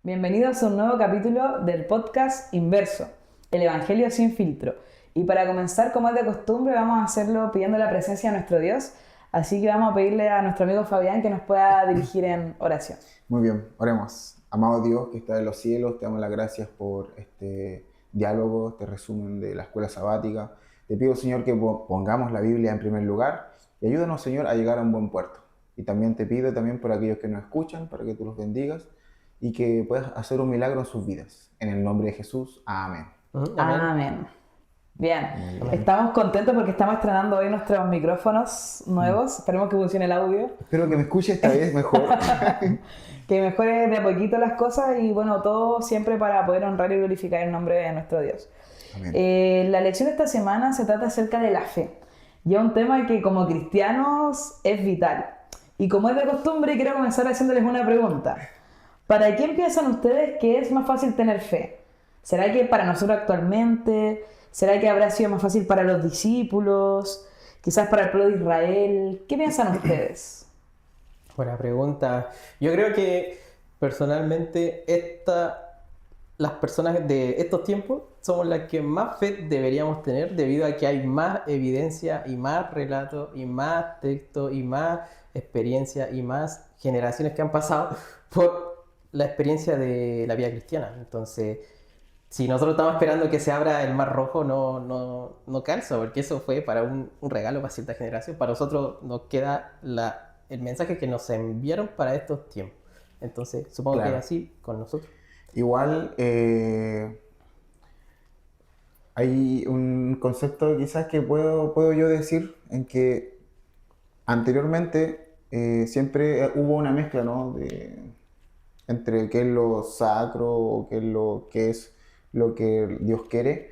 Bienvenidos a un nuevo capítulo del podcast Inverso, el Evangelio sin filtro. Y para comenzar, como es de costumbre, vamos a hacerlo pidiendo la presencia de nuestro Dios. Así que vamos a pedirle a nuestro amigo Fabián que nos pueda dirigir en oración. Muy bien, oremos. Amado Dios que está en los cielos, te damos las gracias por este diálogo, este resumen de la escuela sabática. Te pido, Señor, que pongamos la Biblia en primer lugar y ayúdanos, Señor, a llegar a un buen puerto. Y también te pido por aquellos que nos escuchan, para que tú los bendigas y que puedas hacer un milagro en sus vidas. En el nombre de Jesús, amén. Amén. Amén. Bien, Amén. Estamos contentos porque estamos estrenando hoy nuestros micrófonos nuevos. Esperemos que funcione el audio. Espero que me escuche esta vez mejor. Que mejore de a poquito las cosas y bueno, todo siempre para poder honrar y glorificar el nombre de nuestro Dios. Amén. La lección de esta semana se trata acerca de la fe. Y es un tema que como cristianos es vital. Y como es de costumbre, quiero comenzar haciéndoles una pregunta. ¿Para quién piensan ustedes que es más fácil tener fe? ¿Será que para nosotros actualmente? ¿Será que habrá sido más fácil para los discípulos? ¿Quizás para el pueblo de Israel? ¿Qué piensan ustedes? Buena pregunta. Yo creo que personalmente las personas de estos tiempos somos las que más fe deberíamos tener debido a que hay más evidencia y más relatos y más texto y más experiencia y más generaciones que han pasado por la experiencia de la vida cristiana. Entonces, si nosotros estamos esperando que se abra el Mar Rojo, no calza, porque eso fue para un regalo para cierta generación. Para nosotros nos queda el mensaje que nos enviaron para estos tiempos. Entonces, supongo que es así con nosotros. Igual hay un concepto quizás que puedo yo decir en que anteriormente siempre hubo una mezcla, ¿no? Entre qué es lo sacro o qué es lo que Dios quiere,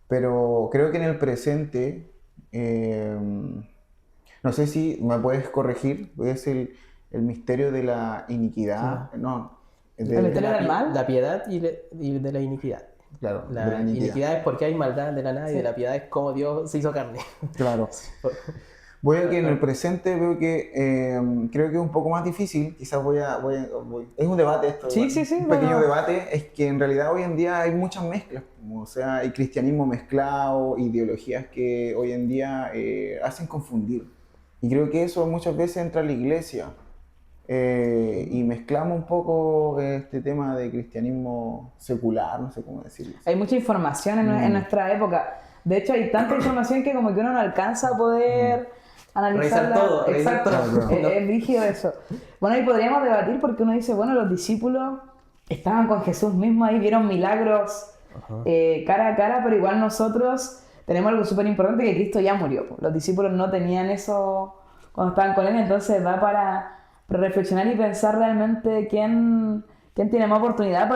pero creo que en el presente, no sé si me puedes corregir, es el misterio de la iniquidad, Sí. no, ¿El misterio del mal? La piedad y de la iniquidad. Claro, La de la iniquidad es porque hay maldad de la nada, sí. Y de la piedad es como Dios se hizo carne. Claro. Voy a que en el presente veo que creo que es un poco más difícil, quizás es un debate esto, sí, un pequeño debate, es que en realidad hoy en día hay muchas mezclas, o sea, hay cristianismo mezclado, ideologías que hoy en día hacen confundir. Y creo que eso muchas veces entra a la iglesia y mezclamos un poco este tema de cristianismo secular, no sé cómo decirlo. Hay mucha información en nuestra época. De hecho, hay tanta información que como que uno no alcanza a poder analizarla. Revisar todo. Exacto, Claro. Es rígido eso. Bueno, y podríamos debatir porque uno dice, bueno, los discípulos estaban con Jesús mismo ahí, vieron milagros cara a cara, pero igual nosotros tenemos algo súper importante, que Cristo ya murió. Los discípulos no tenían eso cuando estaban con Él, entonces da para reflexionar y pensar realmente quién tiene más oportunidad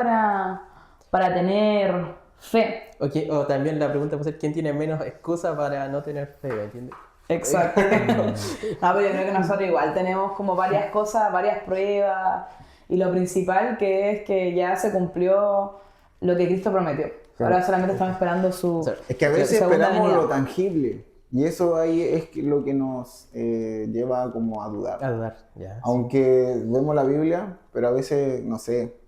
para tener fe. Okay, o también la pregunta puede ser, ¿quién tiene menos excusa para no tener fe? ¿Me entiendes? Exacto. Pero yo creo que nosotros igual tenemos como varias cosas, varias pruebas, y lo principal que es que ya se cumplió lo que Cristo prometió. Ahora solamente estamos esperando Es que a veces esperamos venida. lo tangible, y eso ahí es lo que nos lleva como a dudar. A dudar, ya. Aunque vemos la Biblia, pero a veces, no sé,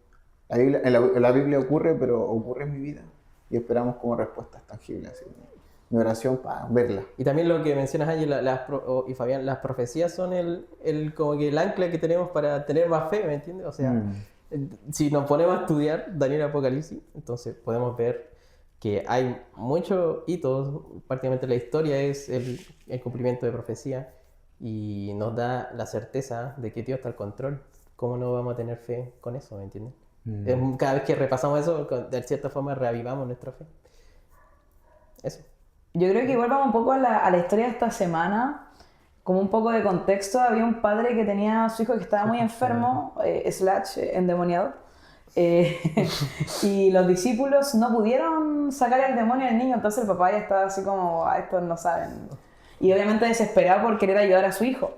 la Biblia ocurre, pero ocurre en mi vida, y esperamos como respuestas tangibles, así, mi oración para verla. Y también lo que mencionas, Ángel y Fabián, las profecías son como que el ancla que tenemos para tener más fe, ¿me entiendes? O sea, si nos ponemos a estudiar Daniel Apocalipsis, entonces podemos ver que hay muchos hitos, prácticamente la historia es el cumplimiento de profecía, y nos da la certeza de que Dios está al control. ¿Cómo no vamos a tener fe con eso, me entiendes? Cada vez que repasamos eso, de cierta forma reavivamos nuestra fe. Eso. Yo creo que igual vamos un poco a la historia de esta semana, como un poco de contexto. Había un padre que tenía a su hijo que estaba muy enfermo, endemoniado, y los discípulos no pudieron sacar el demonio del niño, entonces el papá ya estaba así como, estos no saben, y obviamente desesperado por querer ayudar a su hijo.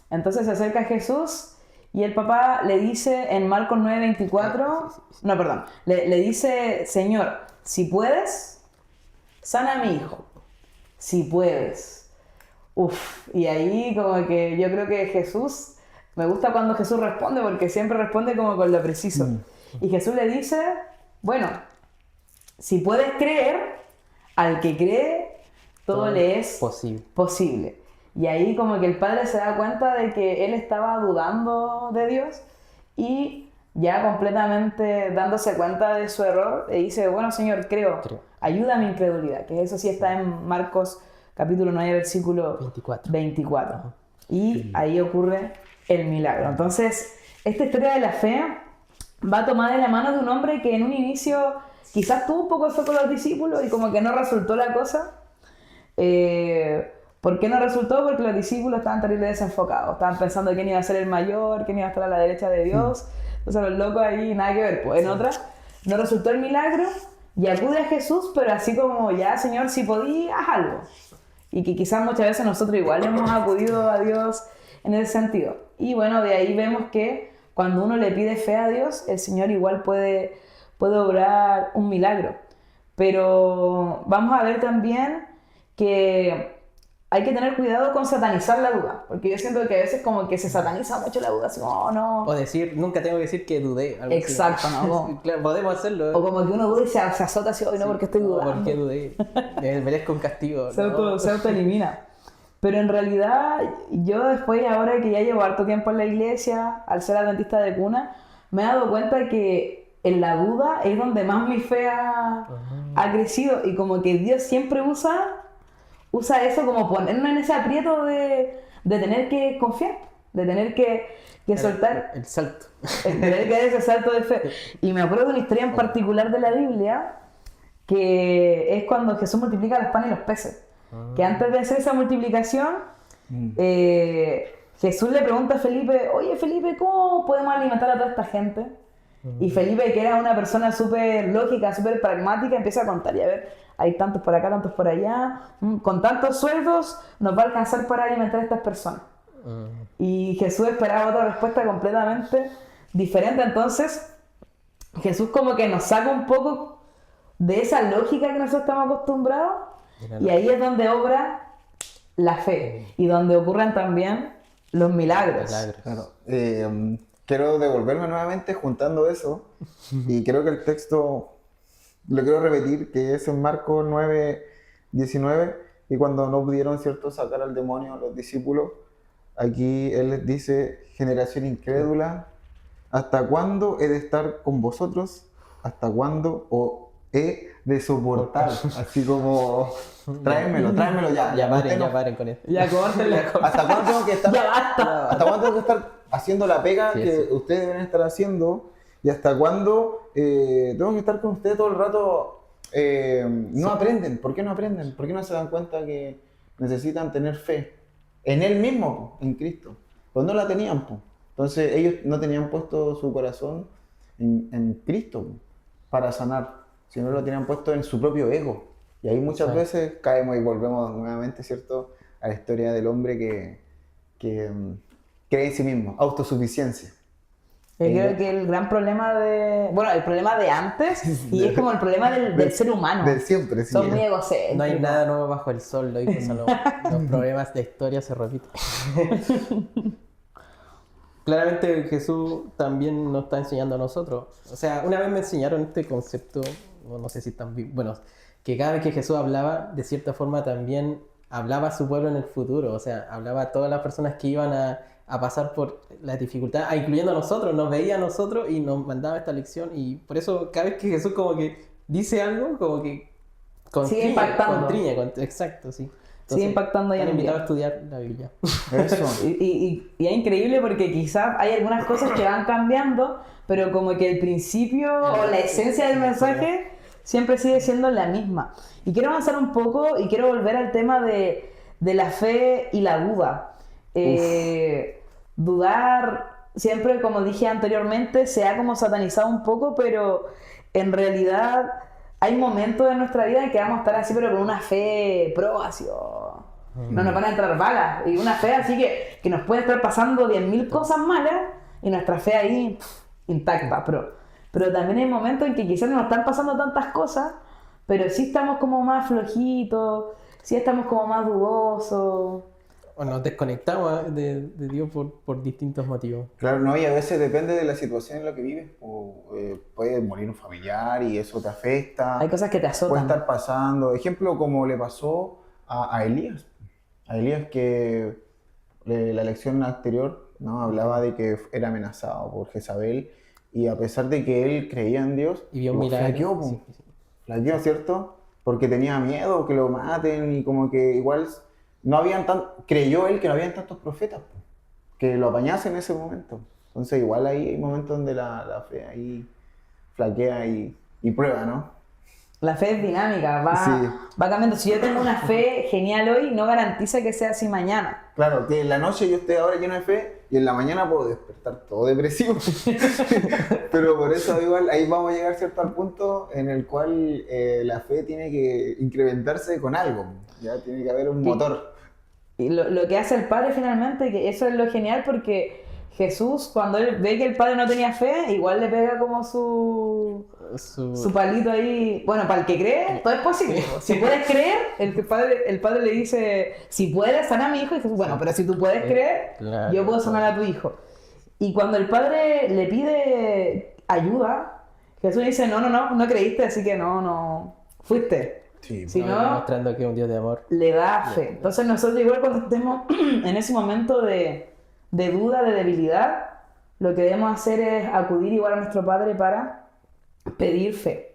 Entonces se acerca a Jesús y el papá le dice en Marcos 9:24, le dice, Señor, si puedes, sana a mi hijo. Si puedes. Y ahí como que yo creo que Jesús, me gusta cuando Jesús responde, porque siempre responde como con lo preciso. Y Jesús le dice, bueno, si puedes creer, al que cree, todo le es posible. Y ahí como que el padre se da cuenta de que él estaba dudando de Dios y ya completamente dándose cuenta de su error, le dice, bueno, Señor, creo. Ayuda a mi incredulidad, que eso sí está en Marcos capítulo 9, versículo 24. Y ahí ocurre el milagro. Entonces, esta historia de la fe va tomada de la mano de un hombre que en un inicio quizás tuvo un poco de fe con los discípulos y como que no resultó la cosa. ¿Por qué no resultó? Porque los discípulos estaban terriblemente desenfocados. Estaban pensando quién iba a ser el mayor, quién iba a estar a la derecha de Dios. Entonces los locos ahí, nada que ver. Pues en otra, no resultó el milagro y acude a Jesús, pero así como, ya Señor, si podías, haz algo. Y que quizás muchas veces nosotros igual hemos acudido a Dios en ese sentido. Y bueno, de ahí vemos que cuando uno le pide fe a Dios, el Señor igual puede obrar un milagro. Pero vamos a ver también que hay que tener cuidado con satanizar la duda, porque yo siento que a veces como que se sataniza mucho la duda, así como, oh, no. O decir, nunca tengo que decir que dudé. Algo exacto, así. ¿no? Claro, podemos hacerlo. O como que uno duda y se azota así, hoy no, porque estoy dudando. ¿Por qué dudé? Merezco un castigo. Se autoelimina. Pero en realidad, yo después, ahora que ya llevo harto tiempo en la iglesia, al ser adventista de cuna, me he dado cuenta que en la duda es donde más mi fe ha crecido, y como que Dios siempre usa eso como ponernos en ese aprieto de tener que confiar, de tener que soltar el salto. De tener que dar ese salto de fe. Y me acuerdo de una historia en particular de la Biblia, que es cuando Jesús multiplica los panes y los peces. Que antes de hacer esa multiplicación, Jesús le pregunta a Felipe, oye Felipe, ¿cómo podemos alimentar a toda esta gente? Y Felipe, que era una persona súper lógica, súper pragmática, empieza a contar, y a ver, hay tantos por acá, tantos por allá, con tantos sueldos nos va a alcanzar para alimentar a estas personas. Y Jesús esperaba otra respuesta completamente diferente. Entonces Jesús como que nos saca un poco de esa lógica que nosotros estamos acostumbrados, y ahí es donde obra la fe y donde ocurren también los milagros. Claro. Quiero devolverme nuevamente juntando eso, y creo que el texto lo quiero repetir, que es en Marcos 9:19, y cuando no pudieron, ¿cierto?, sacar al demonio a los discípulos, aquí él les dice, generación incrédula, ¿hasta cuándo he de estar con vosotros? ¿Hasta cuándo os he de soportar? Así como, tráemelo ya. Ya paren con esto. Ya, córtenle. ¿Hasta cuándo tengo que estar? Ya basta. ¿Hasta cuándo tengo que estar haciendo la pega que ustedes deben estar haciendo? ¿Y hasta cuándo tengo que estar con ustedes todo el rato? No aprenden. ¿Por qué no aprenden? ¿Por qué no se dan cuenta que necesitan tener fe en Él mismo, en Cristo? Pues no la tenían, pues. Entonces ellos no tenían puesto su corazón en Cristo para sanar, sino lo tenían puesto en su propio ego. Y ahí muchas veces caemos y volvemos nuevamente, ¿cierto?, a la historia del hombre que cree en sí mismo, autosuficiencia. Yo creo que el gran problema el problema de antes, y es como el problema del ser humano. Del siempre, sí. Son muy egocéntricos. No hay nada nuevo bajo el sol, lo dijo Salomón. Los problemas de historia se repiten. Claramente Jesús también nos está enseñando a nosotros. O sea, una vez me enseñaron este concepto, no sé si tan bueno, que cada vez que Jesús hablaba, de cierta forma también hablaba a su pueblo en el futuro. O sea, hablaba a todas las personas que iban a pasar por las dificultades, incluyendo a nosotros, nos veía a nosotros y nos mandaba esta lección. Y por eso cada vez que Jesús como que dice algo, como que sigue impactando. Exacto, sí. Sigue impactando y invitado a estudiar la Biblia. Eso. Y es increíble porque quizás hay algunas cosas que van cambiando, pero como que el principio o la esencia del mensaje siempre sigue siendo la misma. Y quiero avanzar un poco y quiero volver al tema de la fe y la duda. Dudar, siempre, como dije anteriormente, se ha como satanizado un poco, pero en realidad hay momentos en nuestra vida en que vamos a estar así, pero con una fe pro, así, no nos van a entrar balas, y una fe así que nos puede estar pasando 10.000 cosas malas, y nuestra fe ahí intacta, pero también hay momentos en que quizás no nos están pasando tantas cosas, pero sí estamos como más flojitos, sí estamos como más dudosos. o nos desconectamos de Dios por distintos motivos. Claro, no, y a veces depende de la situación en la que vives. Puede morir un familiar y eso te afecta. Hay cosas que te Puede azotan. estar pasando. Ejemplo, como le pasó a Elías. A Elías que la lección anterior, ¿no? Hablaba de que era amenazado por Jezabel y a pesar de que él creía en Dios, Y vio un flaqueó, milagro. po. Sí, sí. Flaqueó, ¿cierto? Porque tenía miedo que lo maten y como que igual no habían creyó él que no habían tantos profetas, po, que lo apañasen en ese momento. Entonces igual ahí hay momentos donde la fe ahí flaquea y prueba, ¿no? La fe es dinámica, Sí. va cambiando. Si yo tengo una fe genial hoy, no garantiza que sea así mañana. Claro, que en la noche yo esté ahora lleno de fe y en la mañana puedo despertar todo depresivo. Pero por eso igual ahí vamos a llegar cierto al punto en el cual la fe tiene que incrementarse con algo. Ya tiene que haber un motor. Y lo que hace el Padre finalmente, que eso es lo genial porque Jesús, cuando él ve que el Padre no tenía fe, igual le pega como su palito ahí. Bueno, para el que cree, todo es posible. Si puedes creer, el padre le dice, si puedes, sana a mi hijo. Y Jesús, bueno, pero si tú puedes creer, Claro, yo puedo sanar a tu hijo. Y cuando el Padre le pide ayuda, Jesús dice, no creíste, así que no fuiste. Sí. Si no, demostrando que es un Dios de amor. le da fe. Entonces nosotros igual cuando estemos en ese momento de duda, de debilidad, lo que debemos hacer es acudir igual a nuestro Padre para pedir fe.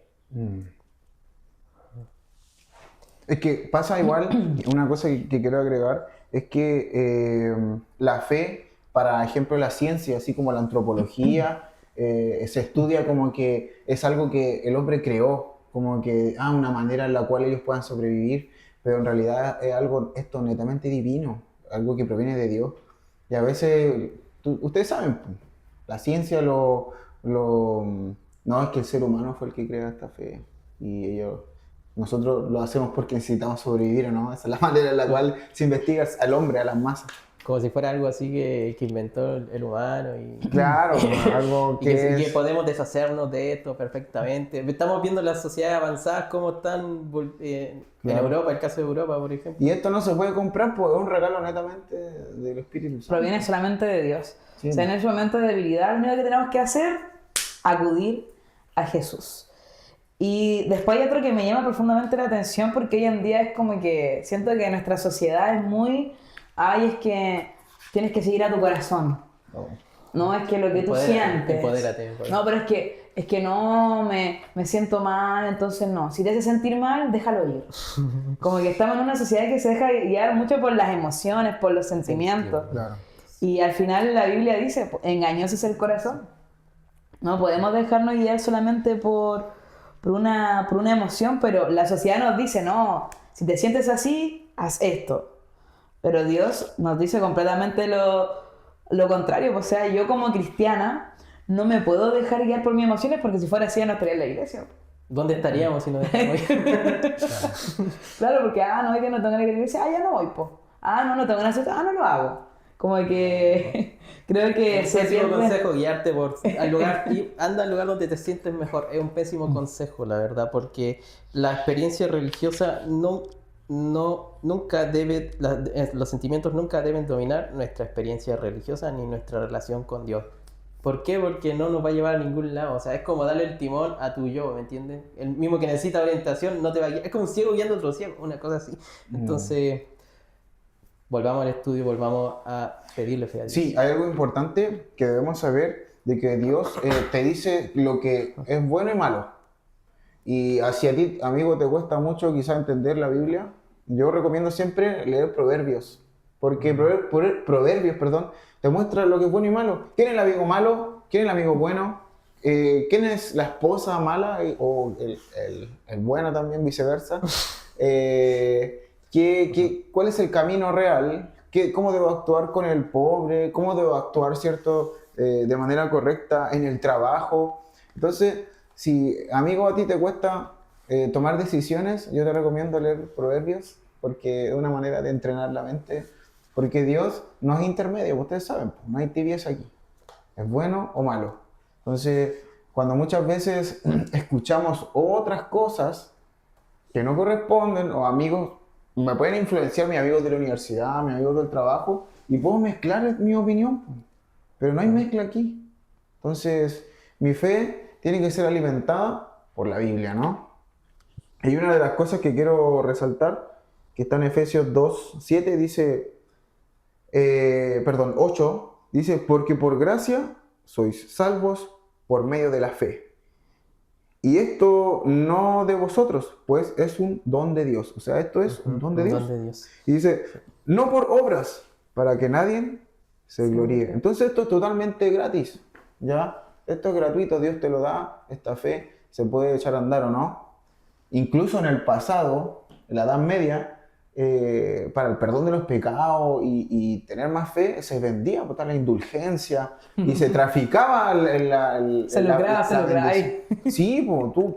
Es que pasa igual, una cosa que quiero agregar, es que la fe, para ejemplo la ciencia, así como la antropología, se estudia como que es algo que el hombre creó, como que, una manera en la cual ellos puedan sobrevivir, pero en realidad es algo, esto netamente divino, algo que proviene de Dios. Y a veces, ustedes saben, la ciencia no es que el ser humano fue el que crea esta fe, y nosotros lo hacemos porque necesitamos sobrevivir, ¿no? Esa es la manera en la cual se investiga al hombre, a las masas. Como si fuera algo así que inventó el humano y Claro, algo y que que es... podemos deshacernos de esto perfectamente. Estamos viendo las sociedades avanzadas cómo están en Claro. Europa, el caso de Europa, por ejemplo. Y esto no se puede comprar porque es un regalo netamente del Espíritu Santo. Proviene solamente de Dios. Sí. O sea, en ese momento de debilidad, lo único que tenemos que hacer, acudir a Jesús. Y después hay otro que me llama profundamente la atención porque hoy en día es como que siento que nuestra sociedad es muy... es que tienes que seguir a tu corazón. No. No, es que lo que tú sientes. Empodérate. No, pero es que no me siento mal, entonces no. Si te hace sentir mal, déjalo ir. Como que estamos en una sociedad que se deja guiar mucho por las emociones, por los sentimientos. Claro. Y al final la Biblia dice, engañoso es el corazón. No podemos dejarnos guiar solamente por una emoción, pero la sociedad nos dice, no, si te sientes así, haz esto. Pero Dios nos dice completamente lo contrario. O sea, yo como cristiana no me puedo dejar guiar por mis emociones porque si fuera así ya no estaría en la iglesia. ¿Dónde estaríamos si no dejamos ir? Claro, porque, no, hoy que no tengo ganas de ir a la iglesia, ya no voy, po. No tengo ganas de hacer, no lo hago. Como que creo que Un se pésimo pierde... consejo, guiarte al lugar, anda al lugar donde te sientes mejor. Es un pésimo consejo, la verdad, porque la experiencia religiosa nunca debe, los sentimientos nunca deben dominar nuestra experiencia religiosa ni nuestra relación con Dios. ¿Por qué? Porque no nos va a llevar a ningún lado. O sea, es como darle el timón a tu yo, ¿me entiendes? El mismo que necesita orientación no te va a guiar. Es como un ciego guiando a otro ciego, una cosa así. Entonces, volvamos al estudio, volvamos a pedirle fe a Dios. Sí, hay algo importante que debemos saber, de que Dios te dice lo que es bueno y malo. Y si a ti, amigo, te cuesta mucho quizás entender la Biblia, yo recomiendo siempre leer Proverbios. Porque Proverbios, te muestra lo que es bueno y malo. ¿Quién es el amigo malo? ¿Quién es el amigo bueno? ¿Quién es la esposa mala? O el bueno también, viceversa. ¿Cuál es el camino real? ¿Cómo debo actuar con el pobre? ¿Cómo debo actuar, cierto, de manera correcta en el trabajo? Entonces, si, amigo, a ti te cuesta tomar decisiones, yo te recomiendo leer Proverbios, porque es una manera de entrenar la mente, porque Dios no es intermedio, ustedes saben, no hay tibieza aquí, es bueno o malo. Entonces, cuando muchas veces escuchamos otras cosas que no corresponden, o amigos me pueden influenciar mis amigos de la universidad, mis amigos del trabajo, y puedo mezclar mi opinión, pero no hay mezcla aquí. Entonces, mi fe tiene que ser alimentada por la Biblia, ¿no? Y una de las cosas que quiero resaltar, que está en Efesios 2:7, dice, 8, dice, porque por gracia sois salvos por medio de la fe. Y esto no de vosotros, pues es un don de Dios. O sea, esto es un don de Dios. Y dice, no por obras, para que nadie se gloríe. Entonces esto es totalmente gratis, ¿ya? Esto es gratuito, Dios te lo da, esta fe se puede echar a andar o no. Incluso en el pasado, en la Edad Media, para el perdón de los pecados y tener más fe, se vendía por la indulgencia y se traficaba se lucraba ahí. Sí, pues tú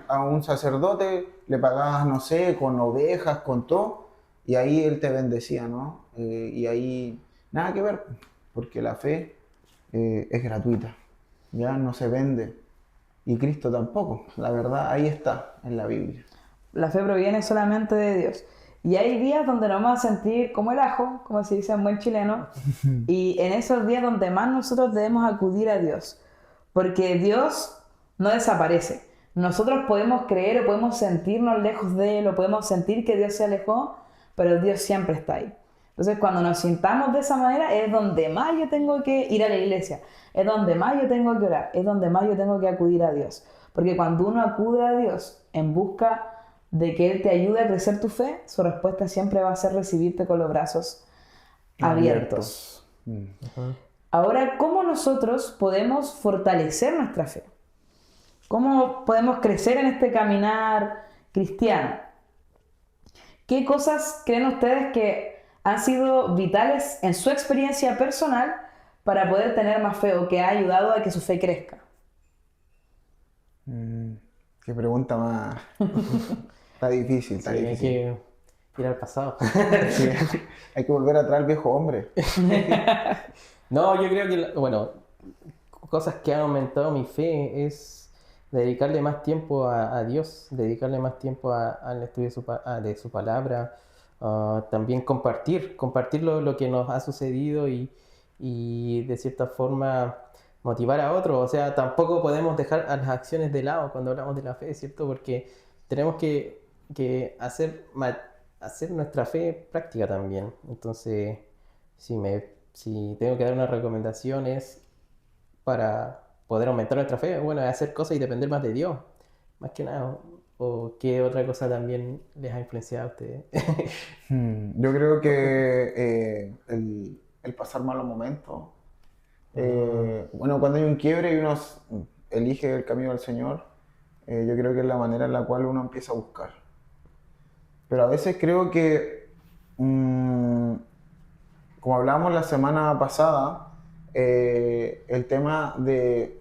a un sacerdote le pagabas, no sé, con ovejas, con todo, y ahí él te bendecía, ¿no? Y ahí nada que ver, porque la fe es gratuita, ya no se vende, y Cristo tampoco. La verdad ahí está, en la Biblia. La fe proviene solamente de Dios. Y hay días donde nos vamos a sentir como el ajo, como se dice en buen chileno, y en esos días donde más nosotros debemos acudir a Dios, porque Dios no desaparece. Nosotros podemos creer o podemos sentirnos lejos de Él, o podemos sentir que Dios se alejó, pero Dios siempre está ahí. Entonces, cuando nos sintamos de esa manera, es donde más yo tengo que ir a la iglesia, es donde más yo tengo que orar, es donde más yo tengo que acudir a Dios. Porque cuando uno acude a Dios en busca de que Él te ayude a crecer tu fe, su respuesta siempre va a ser recibirte con los brazos abiertos. Ahora, ¿cómo nosotros podemos fortalecer nuestra fe? ¿Cómo podemos crecer en este caminar cristiano? ¿Qué cosas creen ustedes que han sido vitales en su experiencia personal para poder tener más fe o que ha ayudado a que su fe crezca? Qué pregunta más... Está difícil, está difícil. Hay que ir al pasado. Sí, hay que volver atrás al viejo hombre. No, yo creo que, bueno, cosas que han aumentado mi fe es dedicarle más tiempo a Dios, dedicarle más tiempo al estudio de su palabra, también compartir lo que nos ha sucedido y de cierta forma motivar a otros. O sea, tampoco podemos dejar a las acciones de lado cuando hablamos de la fe, ¿cierto? Porque tenemos que hacer nuestra fe práctica también. Entonces, si tengo que dar unas recomendaciones para poder aumentar nuestra fe, bueno, es hacer cosas y depender más de Dios, más que nada. ¿O qué otra cosa también les ha influenciado a ustedes? Yo creo que el pasar malos momentos, bueno, cuando hay un quiebre y uno elige el camino del Señor, yo creo que es la manera en la cual uno empieza a buscar. Pero a veces creo que, como hablábamos la semana pasada, el tema de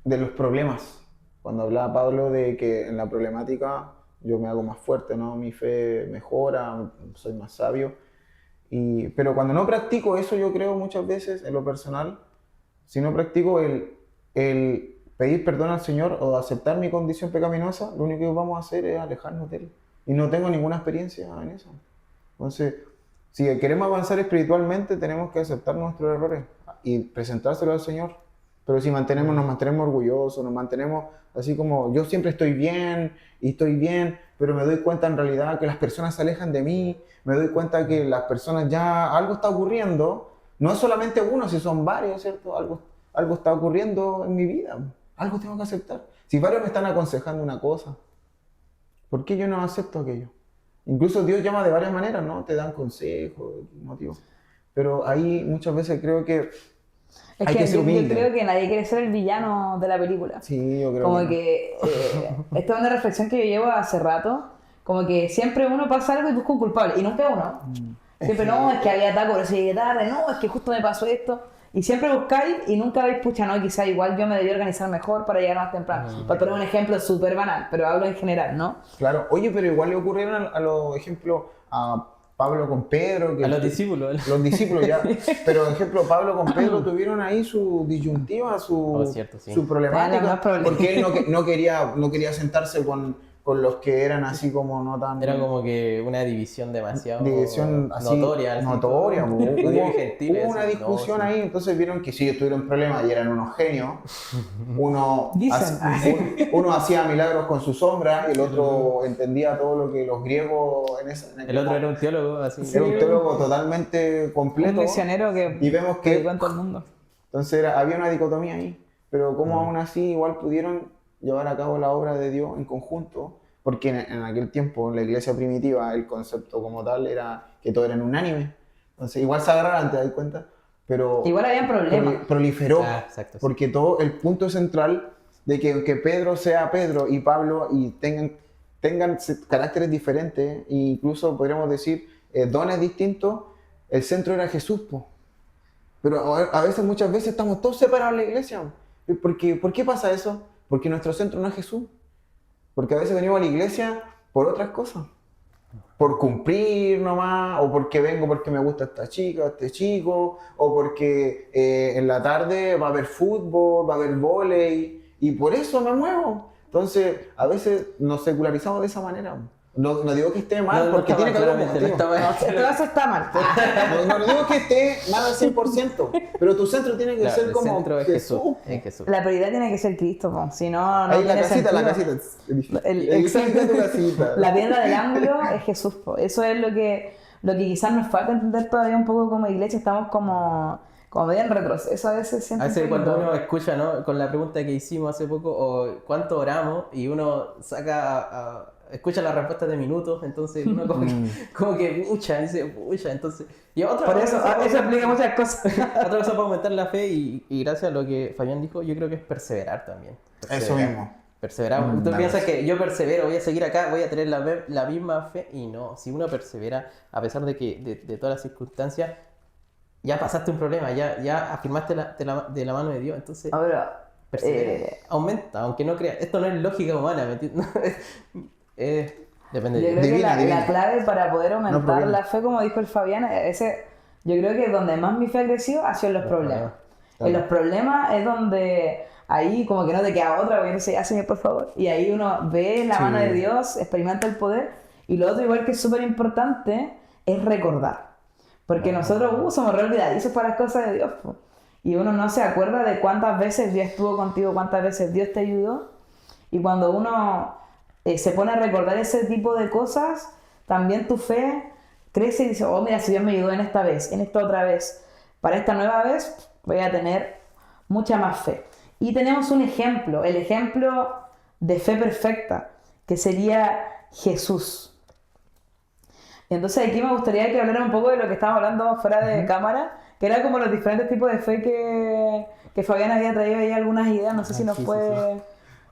los problemas. Cuando hablaba Pablo de que en la problemática yo me hago más fuerte, ¿no? Mi fe mejora, soy más sabio. Pero cuando no practico eso, yo creo muchas veces, en lo personal, si no practico el pedir perdón al Señor o aceptar mi condición pecaminosa, lo único que vamos a hacer es alejarnos de Él. Y no tengo ninguna experiencia en eso. Entonces, si queremos avanzar espiritualmente, tenemos que aceptar nuestros errores y presentárselo al Señor. Pero si nos mantenemos orgullosos, nos mantenemos así como yo siempre estoy bien, pero me doy cuenta en realidad que las personas se alejan de mí, me doy cuenta que las personas ya, algo está ocurriendo, no es solamente uno, si son varios, ¿cierto? Algo está ocurriendo en mi vida, algo tengo que aceptar. Si varios me están aconsejando una cosa, ¿por qué yo no acepto aquello? Incluso Dios llama de varias maneras, ¿no? Te dan consejos, motivos. Pero ahí muchas veces creo que hay que ser humilde. Yo creo que nadie quiere ser el villano de la película. Sí, yo creo como que esta es una reflexión que yo llevo hace rato. Como que siempre uno pasa algo y busca un culpable. Y nunca uno. Siempre no, es que había tal, por eso llegué tarde. No, es que justo me pasó esto. Y siempre buscáis y nunca veis, pucha, no, quizá igual yo me debí organizar mejor para llegar más temprano. Para poner un ejemplo súper banal, pero hablo en general, ¿no? Claro. Oye, pero igual le ocurrieron a los ejemplos a Pablo con Pedro. A los discípulos. Los discípulos ya. Pero, por ejemplo, Pablo con Pedro tuvieron ahí su disyuntiva, su problemática. Porque él no quería sentarse con con los que eran así como no tan... Era como que una división demasiado división así notoria. así, notoria. todo. Hubo, Odio gentiles, hubo una así, discusión no, sí. ahí, entonces vieron que sí tuvieron problemas y eran unos genios. Uno, Dicen. uno hacía milagros con su sombra y el otro entendía todo lo que los griegos en El otro era un teólogo, así. Sí. era un teólogo totalmente completo. Un misionero que Y vemos que predicó en todo el mundo. entonces había una dicotomía ahí, pero como aún así igual pudieron llevar a cabo la obra de Dios en conjunto, porque en aquel tiempo, en la iglesia primitiva, el concepto como tal era que todo era unánime. Entonces igual se agarraron, te das cuenta, pero Igual había problemas. proliferó, Exacto, sí. porque todo el punto central de que Pedro sea Pedro y Pablo y tengan caracteres diferentes, e incluso podríamos decir dones distintos, el centro era Jesús, po. Pero a veces, muchas veces estamos todos separados en la iglesia. ¿Por qué pasa eso? Porque nuestro centro no es Jesús. Porque a veces venimos a la iglesia por otras cosas. Por cumplir nomás, o porque vengo porque me gusta esta chica, este chico, o porque en la tarde va a haber fútbol, va a haber vóley, y por eso me muevo. Entonces, a veces nos secularizamos de esa manera. No digo que esté mal, porque está tiene que mal, haber un claramente, no motivo. está mal. Todo eso está mal. No digo que esté mal al 100%, pero tu centro tiene que Claro, ser el como centro es Jesús. Jesús. Es Jesús. La prioridad tiene que ser Cristo, po. Si no, no Ahí tiene sentido. la casita. Exacto. de tu casita. La piedra del ángulo es Jesús, po. Eso es lo que quizás nos falta entender todavía un poco como iglesia. Estamos como medio en retroceso a veces. A veces un cuando poquito. uno escucha, ¿no? Con la pregunta que hicimos hace poco, o cuánto oramos, y uno escucha la respuesta de minutos, entonces uno como que dice, entonces... Y otra Por eso, cosa, eso explica muchas cosas. otra cosa para aumentar la fe, y gracias a lo que Fabián dijo, yo creo que es perseverar también. Eso mismo. Perseverar. Tú Nada piensas más. que yo persevero, voy a seguir acá, voy a tener la misma fe, y no, si uno persevera, a pesar de que de todas las circunstancias, ya pasaste un problema, ya afirmaste de la mano de Dios, entonces Ahora, persevera, aumenta, aunque no creas. Esto no es lógica humana, ¿me entiendes? Depende yo de creo Dios. que la Divina. clave para poder aumentar problema. la fe, como dijo el Fabián, yo creo que donde más mi fe ha crecido ha sido en los problemas. Claro. En los problemas es donde ahí como que no te queda otra, porque dice, ya Señor, por favor. Y ahí uno ve la Sí. mano de Dios, experimenta el poder. Y lo otro, igual que es súper importante, es recordar. Porque nosotros somos re olvidadizos para las cosas de Dios, po. Y uno no se acuerda de cuántas veces Dios estuvo contigo, cuántas veces Dios te ayudó. Y cuando uno se pone a recordar ese tipo de cosas, también tu fe crece y dice, oh, mira, si Dios me ayudó en esta vez, en esta otra vez, para esta nueva vez voy a tener mucha más fe. Y tenemos un ejemplo, el ejemplo de fe perfecta, que sería Jesús. Entonces aquí me gustaría que hablara un poco de lo que estábamos hablando fuera de cámara, que era como los diferentes tipos de fe que Fabián había traído ahí algunas ideas, no sé si nos sí, puede...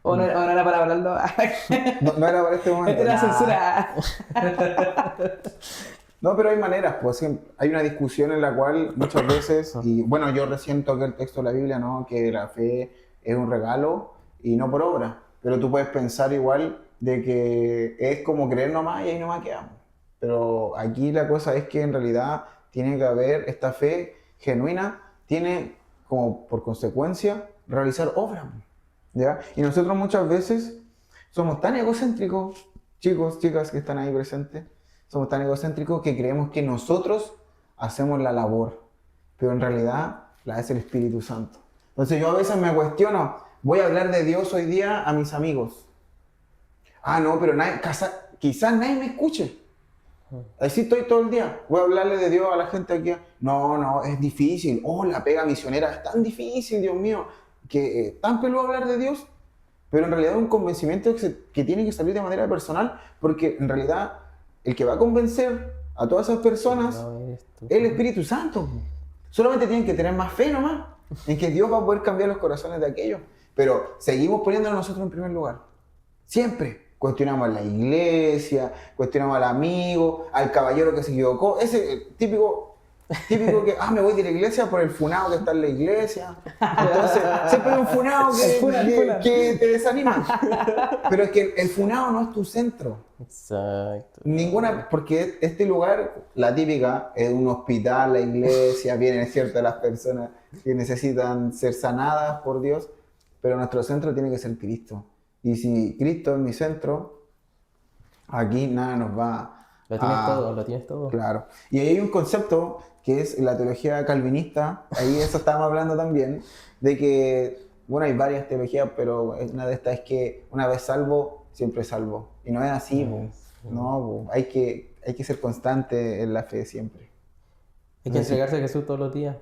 O no era para hablarlo. No era para este momento. Era Nah. censura. No, pero hay maneras, pues hay una discusión en la cual muchas veces, y bueno, yo recién toqué el texto de la Biblia, ¿no? Que la fe es un regalo y no por obra, pero tú puedes pensar igual de que es como creer nomás y ahí nomás quedamos. Pero aquí la cosa es que en realidad tiene que haber esta fe genuina, tiene como por consecuencia realizar obra, ¿ya? Y nosotros muchas veces somos tan egocéntricos, chicos, chicas que están ahí presentes, somos tan egocéntricos que creemos que nosotros hacemos la labor, pero en realidad la hace el Espíritu Santo. Entonces yo a veces me cuestiono, voy a hablar de Dios hoy día a mis amigos. Ah, no, pero quizás nadie me escuche. Así estoy todo el día. Voy a hablarle de Dios a la gente aquí. No, es difícil. Oh, la pega misionera es tan difícil, Dios mío, que tan peludo hablar de Dios. Pero en realidad es un convencimiento que tiene que salir de manera personal, porque en realidad el que va a convencer a todas esas personas es el Espíritu Santo. Solamente tienen que tener más fe nomás, en que Dios va a poder cambiar los corazones de aquellos. Pero seguimos poniéndonos nosotros en primer lugar. Siempre. Cuestionamos a la iglesia, cuestionamos al amigo, al caballero que se equivocó. Ese típico que, me voy de la iglesia por el funado que está en la iglesia. Entonces, siempre hay un funado que te desanima. Pero es que el funado no es tu centro. Exacto. Porque este lugar, la típica, es un hospital, la iglesia, vienen ciertas las personas que necesitan ser sanadas por Dios, pero nuestro centro tiene que ser Cristo. Y si Cristo es mi centro, aquí nada nos va Lo tienes a... todo, lo tienes todo. Claro. Y ahí hay un concepto que es la teología calvinista, ahí eso estábamos hablando también, de que, bueno, hay varias teologías, pero una de estas es que una vez salvo, siempre salvo. Y no es así, po. No, po. Hay que ser constante en la fe siempre. Hay que entregarse a Jesús todos los días,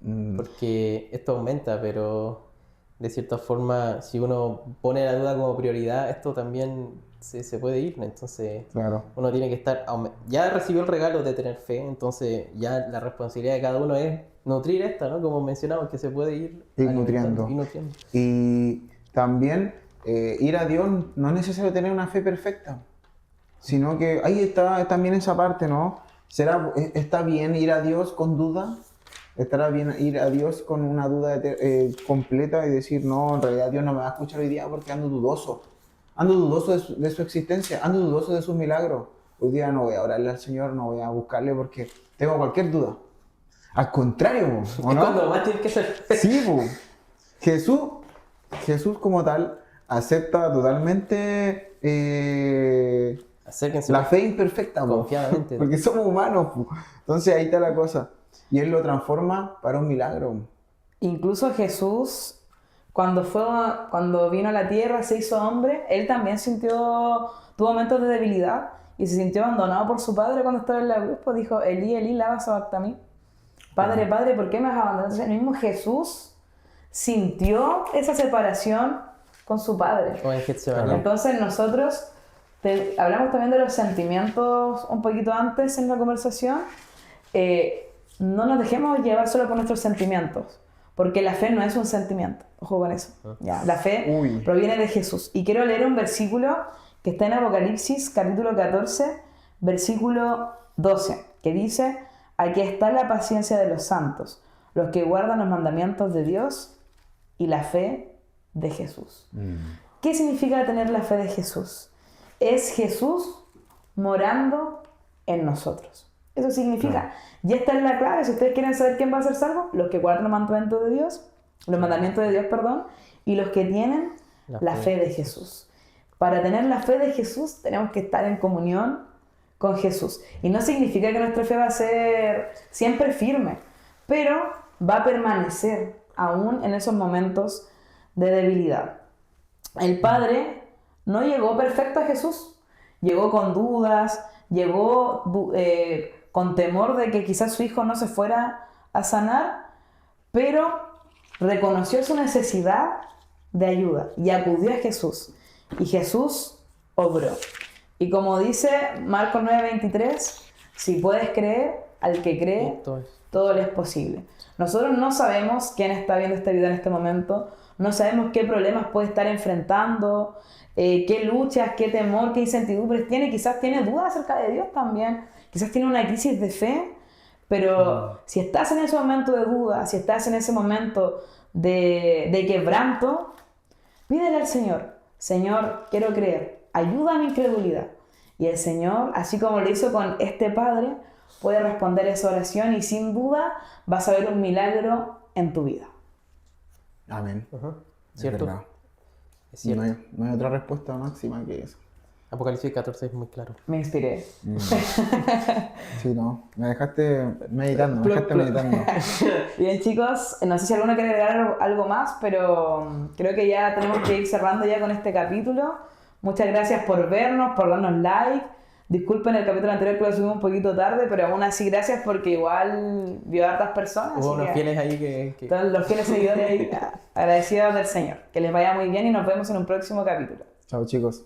Mm, porque esto aumenta, pero de cierta forma, si uno pone la duda como prioridad, esto también se puede ir. Entonces, claro. uno tiene que estar, ya recibió el regalo de tener fe, entonces ya la responsabilidad de cada uno es nutrir esta, ¿no? Como mencionamos, que se puede ir Ir alimentando, nutriendo. ir nutriendo. Y también ir a Dios no es necesario tener una fe perfecta, sino que ahí está también esa parte, ¿no? ¿Está bien ir a Dios con duda? ¿Estará bien ir a Dios con una duda completa y decir, no, en realidad Dios no me va a escuchar hoy día porque ando dudoso? Ando dudoso de su existencia, ando dudoso de sus milagros. Hoy día no voy a orarle al Señor, no voy a buscarle porque tengo cualquier duda. Al contrario, ¿o Es no? cuando más tienes que ser. Sí, po. Jesús como tal acepta totalmente Acérquense la fe imperfecta, po. confiadamente. Porque somos humanos, po. Entonces ahí está la cosa. Y Él lo transforma para un milagro. Incluso Jesús, cuando vino a la tierra, se hizo hombre, él también tuvo momentos de debilidad y se sintió abandonado por su padre cuando estaba en la cruz, pues dijo, Elí, Elí, lama sabactani. Padre, Padre, ¿por qué me has abandonado? Entonces, el mismo Jesús sintió esa separación con su padre. O en Getsemaní. Entonces nosotros hablamos también de los sentimientos un poquito antes en la conversación. No nos dejemos llevar solo por nuestros sentimientos, porque la fe no es un sentimiento. Ojo con eso. Ya, la fe Uy. proviene de Jesús. Y quiero leer un versículo que está en Apocalipsis, capítulo 14, versículo 12, que dice: aquí está la paciencia de los santos, los que guardan los mandamientos de Dios y la fe de Jesús. ¿Qué significa tener la fe de Jesús? Es Jesús morando en nosotros. Eso significa. Y esta es la clave. Si ustedes quieren saber quién va a ser salvo, los que guardan los mandamientos de Dios, y los que tienen la fe de Jesús. Para tener la fe de Jesús tenemos que estar en comunión con Jesús. Y no significa que nuestra fe va a ser siempre firme, pero va a permanecer aún en esos momentos de debilidad. El Padre no llegó perfecto a Jesús, llegó con dudas, llegó con temor de que quizás su hijo no se fuera a sanar, pero reconoció su necesidad de ayuda y acudió a Jesús. Y Jesús obró. Y como dice Marcos 9:23, si puedes creer, al que cree, todo le es posible. Nosotros no sabemos quién está viendo este video en este momento, no sabemos qué problemas puede estar enfrentando, qué luchas, qué temor, qué incertidumbres tiene. Quizás tiene dudas acerca de Dios también, quizás tiene una crisis de fe, pero si estás en ese momento de duda, si estás en ese momento de quebranto, pídele al Señor: Señor, quiero creer, ayuda a mi incredulidad. Y el Señor, así como lo hizo con este padre, puede responder esa oración y sin duda vas a ver un milagro en tu vida. Amén. ¿Cierto? Verdad. Es cierto. No hay otra respuesta máxima que eso. Apocalipsis 14 es muy claro. Me inspiré. Sí, no. Me dejaste meditando, Bien, chicos, no sé si alguno quiere agregar algo más, pero creo que ya tenemos que ir cerrando ya con este capítulo. Muchas gracias por vernos, por darnos like. Disculpen el capítulo anterior que lo subimos un poquito tarde, pero aún así gracias porque igual vio a hartas personas. Hubo unos fieles ahí que... Todos los fieles seguidores ahí, agradecidos del Señor. Que les vaya muy bien y nos vemos en un próximo capítulo. Chao, chicos.